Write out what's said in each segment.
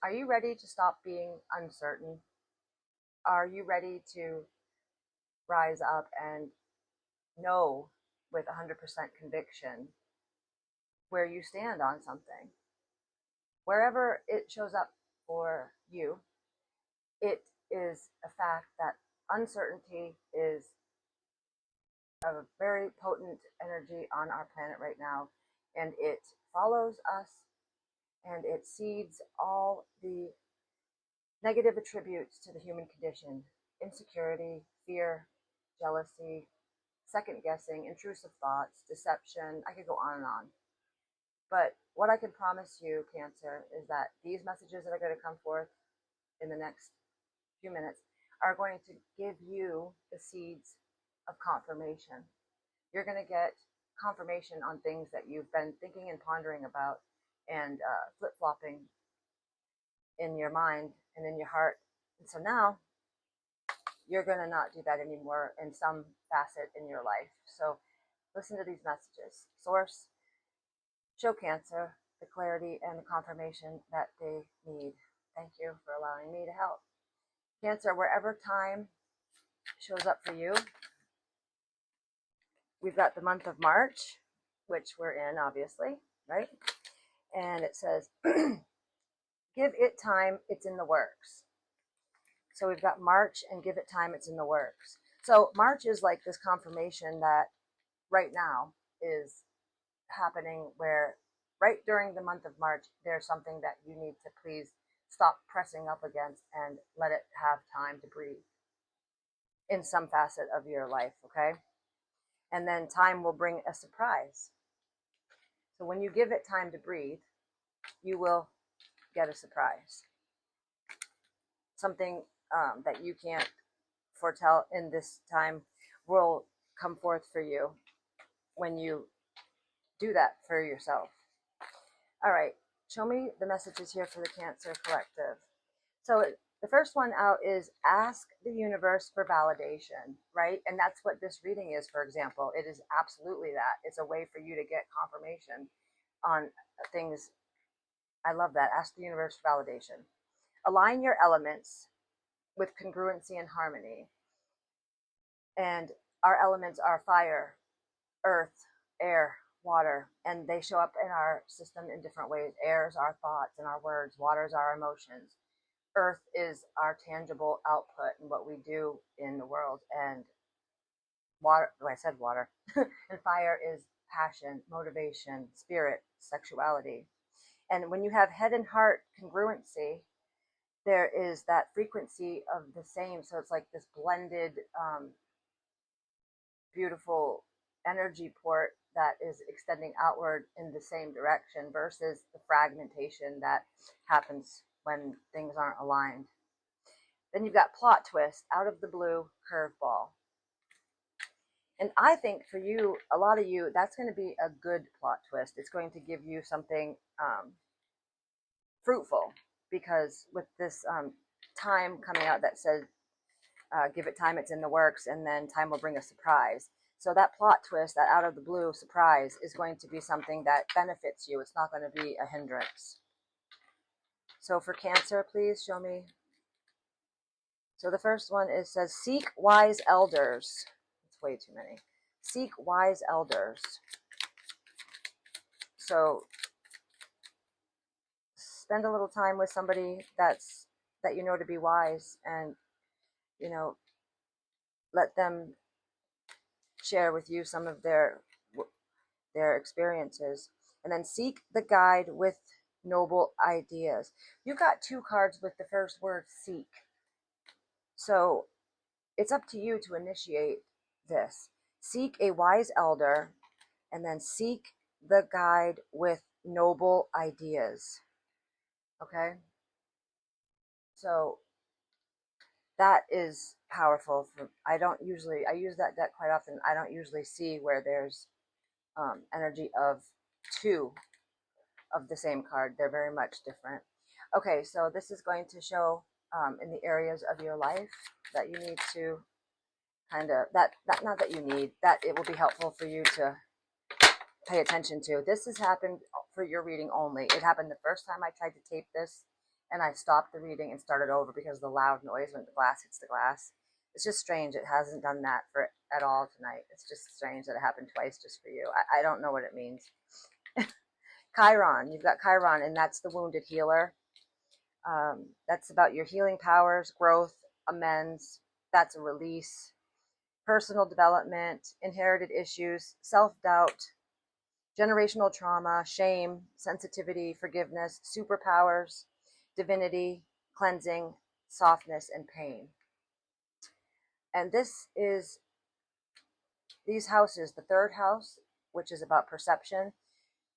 Are you ready to stop being uncertain? Are you ready to rise up and know with 100% conviction where you stand on something? Wherever it shows up for you, it is a fact that uncertainty is a very potent energy on our planet right now, and it follows us and it seeds all the negative attributes to the human condition: insecurity, fear, jealousy, second guessing, intrusive thoughts, deception. I could go on and on. But what I can promise you, Cancer, is that these messages that are going to come forth in the next few minutes are going to give you the seeds of confirmation. You're going to get confirmation on things that you've been thinking and pondering about and flip-flopping in your mind and in your heart. And so now you're going to not do that anymore in some facet in your life. So listen to these messages. Source, show Cancer the clarity and the confirmation that they need. Thank you for allowing me to help. Cancer, wherever time shows up for you, we've got the month of March, which we're in, obviously, right? And it says, give it time, it's in the works. So we've got March and give it time, it's in the works. So March is like this confirmation that right now is happening, where right during the month of March, there's something that you need to please stop pressing up against and let it have time to breathe in some facet of your life, okay? And then time will bring a surprise. So when you give it time to breathe, you will get a surprise. Something that you can't foretell in this time will come forth for you when you do that for yourself. All right, show me the messages here for the Cancer Collective. So the first one out is ask the universe for validation, right? And that's what this reading is, for example. It is absolutely that. It's a way for you to get confirmation on things. I love that. Ask the universe for validation. Align your elements with congruency and harmony. And our elements are fire, earth, air, water, and they show up in our system in different ways. Air is our thoughts and our words. Water is our emotions. Earth is our tangible output and what we do in the world. And water, oh, I said water. And fire is passion, motivation, spirit, sexuality. And when you have head and heart congruency, there is that frequency of the same. So it's like this blended, beautiful energy port that is extending outward in the same direction versus the fragmentation that happens when things aren't aligned. Then you've got plot twist, out of the blue, curveball. And I think for you, a lot of you, that's going to be a good plot twist. It's going to give you something fruitful, because with this time coming out that says, give it time, it's in the works, and then time will bring a surprise. So that plot twist, that out of the blue surprise, is going to be something that benefits you. It's not going to be a hindrance. So for Cancer, please show me. So the first one is says, seek wise elders. It's way too many. Seek wise elders. So spend a little time with somebody that you know to be wise, and let them share with you some of their experiences. And then seek the guide with noble ideas. You got two cards with the first word seek. So it's up to you to initiate this. Seek a wise elder, and then seek the guide with noble ideas. Okay? So that is powerful. I use that deck quite often. I don't usually see where there's energy of two of the same card. They're very much different. Okay, so this is going to show in the areas of your life that you need to kind of, not that you need, that it will be helpful for you to pay attention to. This has happened for your reading only. It happened the first time I tried to tape this, and I stopped the reading and started over because of the loud noise when the glass hits the glass. It's just strange. It hasn't done that for at all tonight. It's just strange that it happened twice just for you. I don't know what it means. Chiron, you've got Chiron, and that's the wounded healer. That's about your healing powers, growth, amends. That's a release, personal development, inherited issues, self-doubt, generational trauma, shame, sensitivity, forgiveness, superpowers, divinity, cleansing, softness, and pain. And these houses, the third house, which is about perception,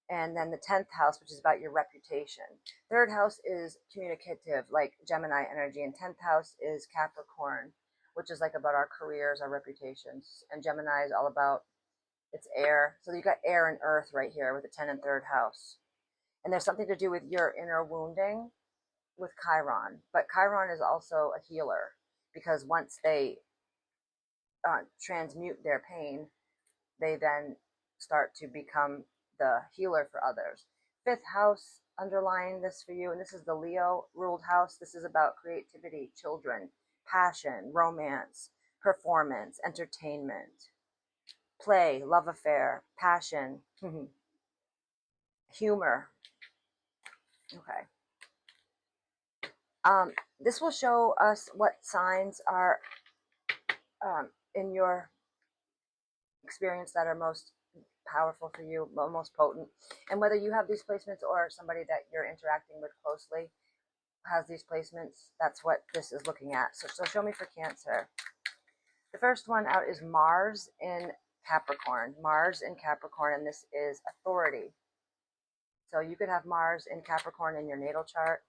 and then the 10th house, which is about your reputation. Third house is communicative, like Gemini energy, and 10th house is Capricorn, which is like about our careers, our reputations, and Gemini is all about it's air. So you got air and earth right here with the 10 and third house. And there's something to do with your inner wounding with Chiron. But Chiron is also a healer because once they transmute their pain, they then start to become the healer for others. Fifth house underlying this for you, and this is the Leo ruled house. This is about creativity, children, passion, romance, performance, entertainment, play, love affair, passion, humor. Okay. This will show us what signs are in your experience that are most powerful for you, most potent, and whether you have these placements or somebody that you're interacting with closely has these placements. That's what this is looking at. So show me for Cancer. The first one out is Mars in Capricorn. Mars in Capricorn, and this is authority. So you could have Mars in Capricorn in your natal chart.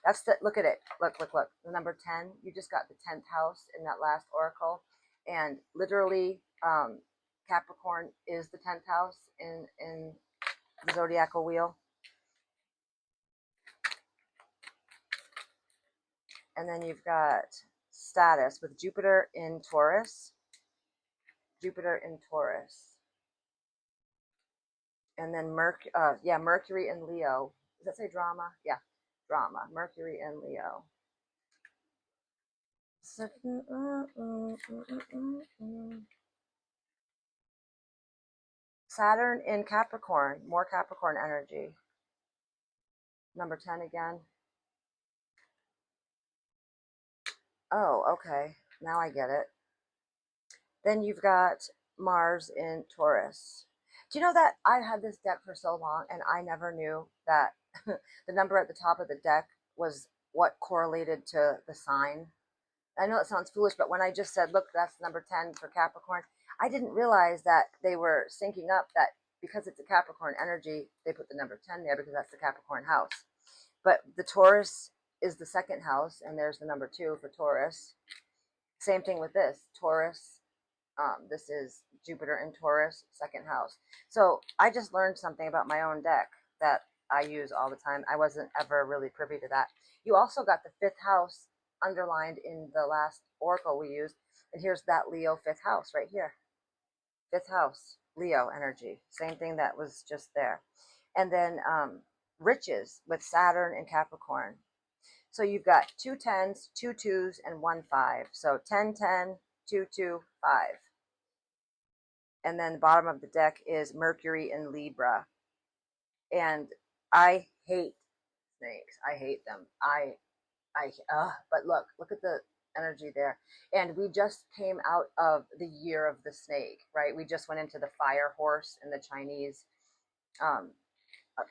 That's the, look at it. Look. The number 10, you just got the 10th house in that last oracle. And literally, Capricorn is the 10th house in the zodiacal wheel. And then you've got status with Jupiter in Taurus. Jupiter in Taurus. And then Mercury in Leo. Does that say drama? Yeah, drama. Mercury in Leo. Saturn in Capricorn. More Capricorn energy. Number 10 again. Oh, okay. Now I get it. Then you've got Mars in Taurus. Do you know that I had this deck for so long and I never knew that the number at the top of the deck was what correlated to the sign? I know it sounds foolish, but when I just said, look, that's number 10 for Capricorn, I didn't realize that they were syncing up, that because it's a Capricorn energy, they put the number 10 there because that's the Capricorn house. But the Taurus is the second house, and there's the number 2 for Taurus. Same thing with this, Taurus. This is Jupiter in Taurus, second house. So I just learned something about my own deck that I use all the time. I wasn't ever really privy to that. You also got the 5th house underlined in the last oracle we used. And here's that Leo 5th house right here. 5th house, Leo energy. Same thing that was just there. And then riches with Saturn and Capricorn. So you've got 2 10s, 2 2s, and 1 5. So 10 10, 2 2, 5. And then the bottom of the deck is Mercury in Libra. And I hate snakes. I hate them. But look at the energy there. And we just came out of the year of the snake, right? We just went into the fire horse in the Chinese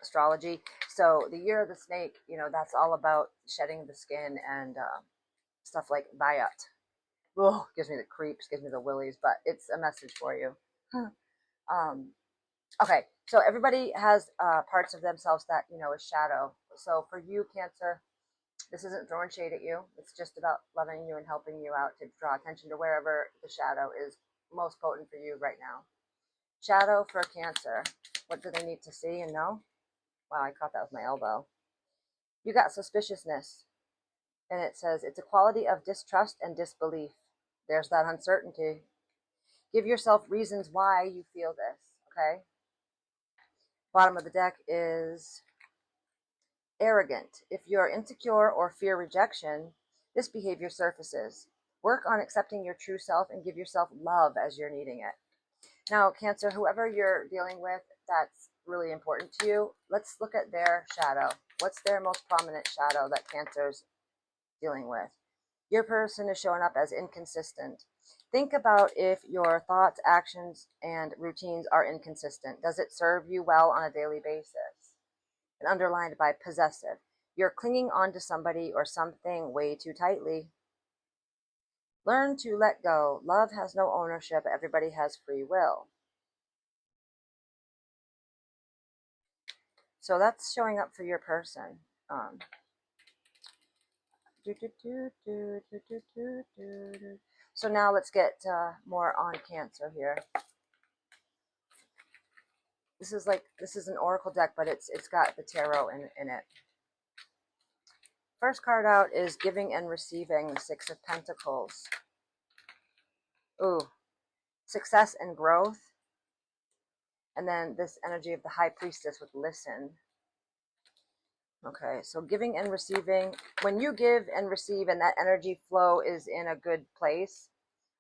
astrology. So the year of the snake, that's all about shedding the skin and stuff like Bayat. Oh, gives me the creeps, gives me the willies, but it's a message for you. Okay, so everybody has parts of themselves that, is shadow. So for you, Cancer, this isn't throwing shade at you. It's just about loving you and helping you out to draw attention to wherever the shadow is most potent for you right now. Shadow for Cancer. What do they need to see and know? Wow, I caught that with my elbow. You got suspiciousness. And it says, it's a quality of distrust and disbelief. There's that uncertainty. Give yourself reasons why you feel this, okay? Bottom of the deck is Arrogant. If you're insecure or fear rejection, this behavior surfaces. Work on accepting your true self and give yourself love as you're needing it. Now, Cancer, whoever you're dealing with, that's really important to you. Let's look at their shadow. What's their most prominent shadow that Cancer's dealing with? Your person is showing up as inconsistent. Think about if your thoughts, actions, and routines are inconsistent. Does it serve you well on a daily basis? And underlined by possessive. You're clinging on to somebody or something way too tightly. Learn to let go. Love has no ownership. Everybody has free will. So that's showing up for your person. So now let's get more on Cancer here. This is an oracle deck, but it's got the tarot in it. First card out is giving and receiving, the Six of Pentacles. Ooh, success and growth. And then this energy of the High Priestess with listen. Okay, so giving and receiving. When you give and receive and that energy flow is in a good place,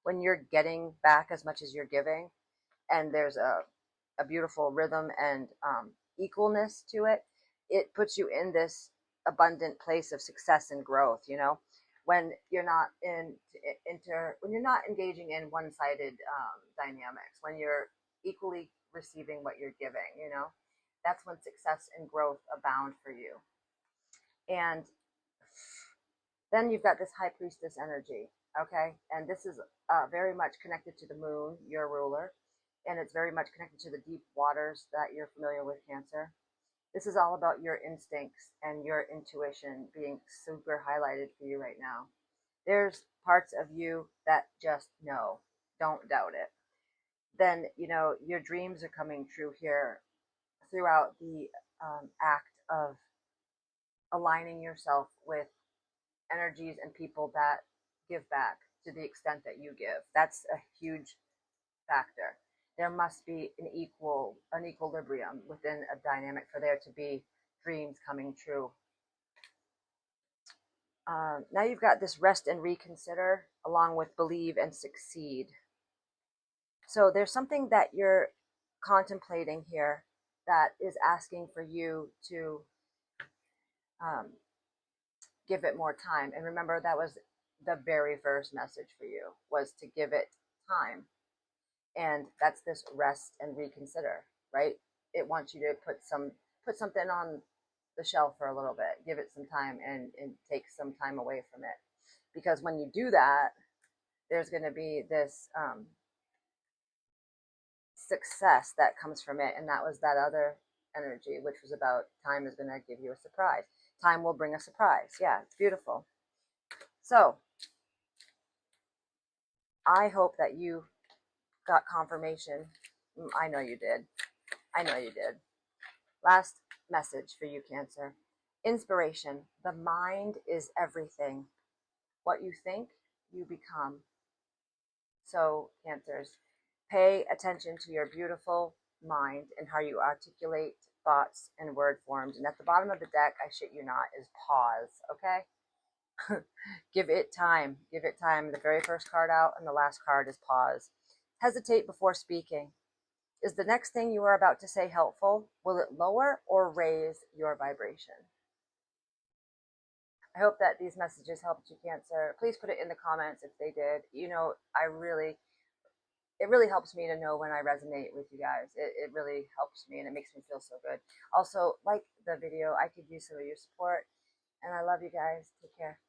when you're getting back as much as you're giving, and there's a beautiful rhythm and equalness to it, it puts you in this abundant place of success and growth, you know? When you're not when you're not engaging in one-sided dynamics, when you're equally receiving what you're giving, you know, that's when success and growth abound for you. And then you've got this High Priestess energy, okay? And this is very much connected to the moon, your ruler, and it's very much connected to the deep waters that you're familiar with, Cancer. This is all about your instincts and your intuition being super highlighted for you right now. There's parts of you that just know. Don't doubt it. Then, you know, your dreams are coming true here throughout the act of aligning yourself with energies and people that give back to the extent that you give. That's a huge factor. There must be an equilibrium within a dynamic for there to be dreams coming true. Now you've got this rest and reconsider along with believe and succeed. So there's something that you're contemplating here that is asking for you to give it more time. And remember, that was the very first message for you, was to give it time. And that's this rest and reconsider, right? It wants you to put something on the shelf for a little bit, give it some time, and take some time away from it. Because when you do that, there's going to be this success that comes from it. And that was that other energy, which was about time is going to give you a surprise. Time will bring a surprise. Yeah, it's beautiful. So I hope that you got confirmation. I know you did. I know you did. Last message for you, Cancer. Inspiration. The mind is everything. What you think, you become. So, Cancers, pay attention to your beautiful mind and how you articulate thoughts and word forms. And at the bottom of the deck, I shit you not, is pause, okay? Give it time. Give it time. The very first card out and the last card is pause. Hesitate before speaking. Is the next thing you are about to say helpful? Will it lower or raise your vibration? I hope that these messages helped you, Cancer. Please put it in the comments if they did. You know, it really helps me to know when I resonate with you guys. It really helps me and it makes me feel so good. Also, like the video. I could use some of your support. And I love you guys. Take care.